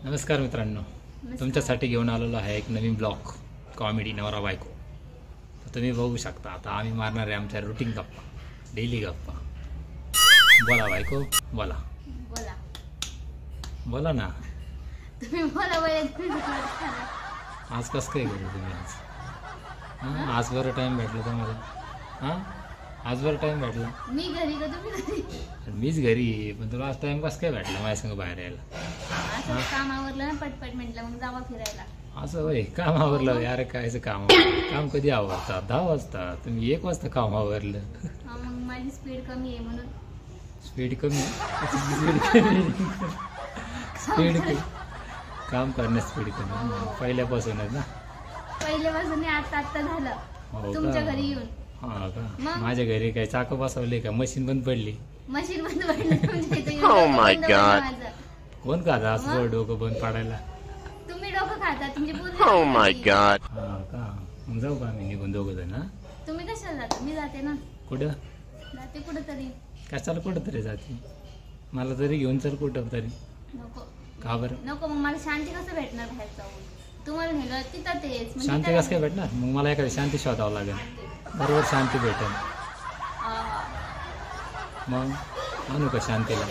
नमस्कार मित्रांनो, तुमच्यासाठी घेऊन आलेलो आहे एक नवीन ब्लॉग कॉमेडी नवरा बायको. तर तुम्ही बघू शकता आता आम्ही मारणार आहे आमच्या रुटीन गप्पा, डेली गप्पा. बोला बायको, बोला बोला बोला ना. तुम्ही बोला आज कसं काय करू तुम्ही आज? हां, आज बरं टाईम भेटला तर मला. हां, आज बरं टाईम भेटला. मी घरी का तुम्ही घरी? मीच घरी आहे, पण तुला आज टाईम कसं काय भेटला माझ्या संग बाहेर यायला? असं काम आवरलं ना पटपट म्हटलं मग जावा फिरायला. असं होय, काम आवरलं? यार कायचं काम? काम कधी आवरतात? 10 वाजता. तुम्ही 1 वाजता काम आवरलं. हा, मग माझी स्पीड कमी आहे म्हणून. स्पीड कमी? स्पीड काम करण्यास स्पीड कमी पहिल्यापासूनच ना? पहिल्यापासून आता झालं हो तुमच्या का? घरी येऊन. हा का? मग? माझ्या घरी काय चाकं बसवले का? मशीन बंद पडली? मशीन बंद पडलं तुमच्या इथे येऊन. Oh my बंद पडलं God. माझं. कोण का असं मग? डोकं बंद पाडायला? तुम्ही डोकं खाता तुमची Oh my God. हा का? मग जाऊ का आम्ही निघून दोघं जण? हा? तुम्ही कशाला जाता? मी जाते ना. कुठं? जाते कुठं तरी. कशाला कुठं तरी जाते? मला तरी घेऊन चल कुठं तरी. नको का बरं? नको, मग मला शांती कसं भेटणार बाहेर जाऊन? तुम्हाला नेलं तिथं तेच मग शांती तिथं कसं काय भेटणार? मग मला एखादी शांती शोधावं लागेल. बरोबर शांती भेटेल. मग आणू का शांतीला?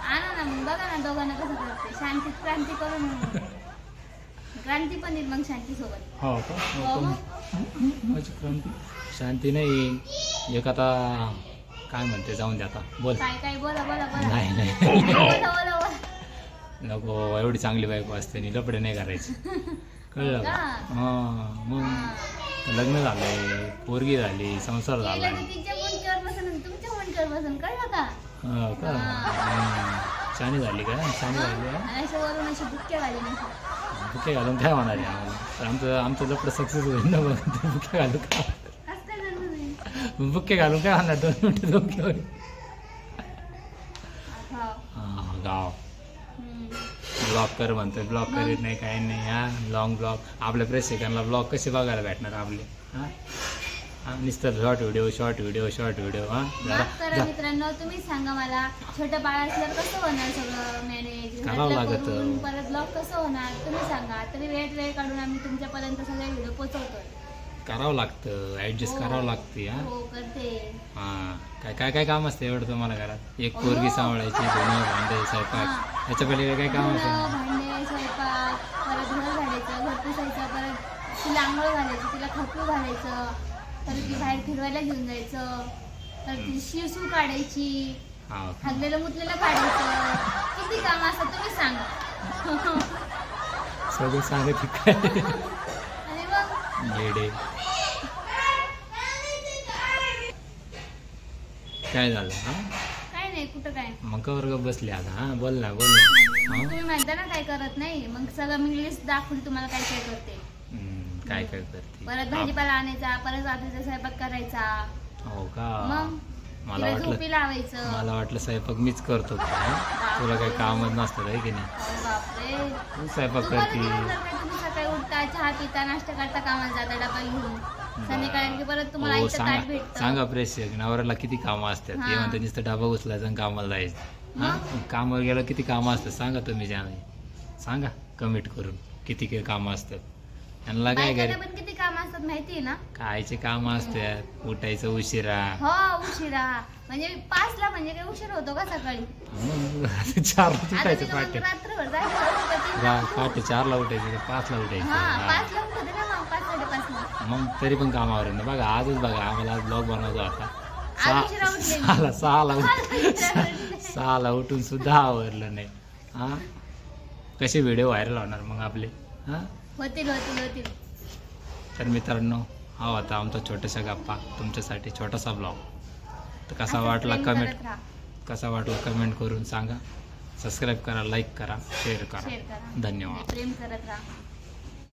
आणा ना, मग बघा ना दोघांना कसं करते. शांतीत क्रांती करू ना. क्रांती पण येईल मग शांती सोबत. हो का? हो मग. माझी क्रांती शांती नाही एक आता काय म्हणते, जाऊन दे आता. बोल. काय बोला बोला बोला. नाही नाही बोला बोला बोला. नको, एवढी चांगली बायको असते नि लपडे नाही करायचे. कळलं का? हां, मग लग्न झालंय, पोरगी झाली, संसार केलं झाला. तर तिच्या मुंडक्यावर बसून आणि तुमच्या मुंडक्यावर बसून, कळलं का? हो का? शाणी झाली का? शाणी झाली का? आणि अशा वरून अशी बुक्क्या घाली नाही. बुके घालून काय होणार आहे आम्हाला? तर आमचं लपडं सक्सेस होईल ना. मग ते बुके घालून काय? असं काय झालं नाही. बुके घालून काय होणार? 2 मिनिटं दोघे होईल. हा. हां, गाव हम्म. ब्लॉग कर म्हणतोय, ब्लॉग करीत नाही, काही नाही. हां, लॉंग ब्लॉग. आपल्या प्रेक्षकांना ब्लॉग कसे बघायला भेटणार आपले? हां हां, नुसतं शॉर्ट व्हिडिओ. हां, माफ करा मित्रांनो, तुम्ही सांगा मला, छोटं बाळ असल्यावर कसं होणार सगळं मॅनेज? करावं लागतं. परत ब्लॉग कसं होणार तुम्ही सांगा. तरी वेळ काढून आम्ही तुमच्यापर्यंत सगळे व्हिडिओ पोहोचवतोय. करावं लागतं, ऍडजस्ट हो. करावं लागते. हां हो करते. हां, काय काम असतं एवढं तुम्हाला घरात? एक पोरगी सांभाळायची, धुणं, भांडे, स्वयंपाक, याच्या पहिले काय काम धुणं, असतं? भांडे, स्वयंपाक, परत घर घालायचं, घर पुसायचं, परत तिला आंघोळ घालायचं, तिला खपू घालायचं, परत ती बाहेर फिरवायला घेऊन जायचं, परत ती शिवसू काढायची, हां, हगलेलं मुतलेलं काढायचं. किती काम असतात तुम्ही सांगा. सगळं सांगत काय आणि मग येडे. काय झालं? हां, काय नाही, कुठं काय. मग का वर्ग बसले आता? हां, बोल ना. मग हां, तुम्ही म्हणता ना काय करत नाही, मग सगळं मी लिस्ट दाखवली तुम्हाला काय काय करते. काय करते? परत भाजीपाला आणायचा, परत रात्रीचा स्वयंपाक करायचा. हो का? मग मला तिला झोपी लावायचं. वाटलं स्वयंपाक मीच करतो का? हां? तुला काही कामच नसतं आहे की नाही? अरे बापरे. तू स्वयंपाक तुम्हाला करते. दिवसभर काय, तुम्ही सकाळी उठता, चहा पिता, नाश्ता करता, कामाला जाता, डबा घेऊन. संध्याकाळी की परत तुम्हाला हो, आईचं ताट भेटतं. सांगा प्रेक्षक, नवऱ्याला किती कामं असतात. हां. ते म्हणतात नुसतं डबा उचलायचं आणि कामाला जायचं. हां, कामावर गेलं किती कामं असतात सांगा तुम्ही. सांगा कमेंट करून किती कामं असतात. त्यांना काय बायकांना घरी पण किती काम असतात माहितीये ना? कायचे कामं असतात? उठायचं उशिरा. हो, उशिरा म्हणजे 5ला, म्हणजे काही उशीर होतो का सकाळी? मग 4ला आता उठायचं मी पाटे. रात्रभर जायचं. पाटे 4ला उठायचं का 5ला हा, उठायचं? 5ला उठते ना, मग 5, 5:30ला. मग तरी पण कामावर ना. बघा आजच बघा, आम्हाला आज ब्लॉग बनवायचा होता. आज उशिरा उठले मी. सहाला उठून सुद्धा आवरलं नाही. हां, कसे व्हिडिओ व्हायरल होणार मग आपले? हां, होतील. तर मित्रांनो, हा होता आमचा छोटासा गप्पा तुमच्यासाठी, छोटासा ब्लॉग. तर कसा वाटला कमेंट करून सांगा. सबस्क्राईब करा, लाईक करा, शेअर करा. शेअर करा, धन्यवाद. प्रेम करत राहा.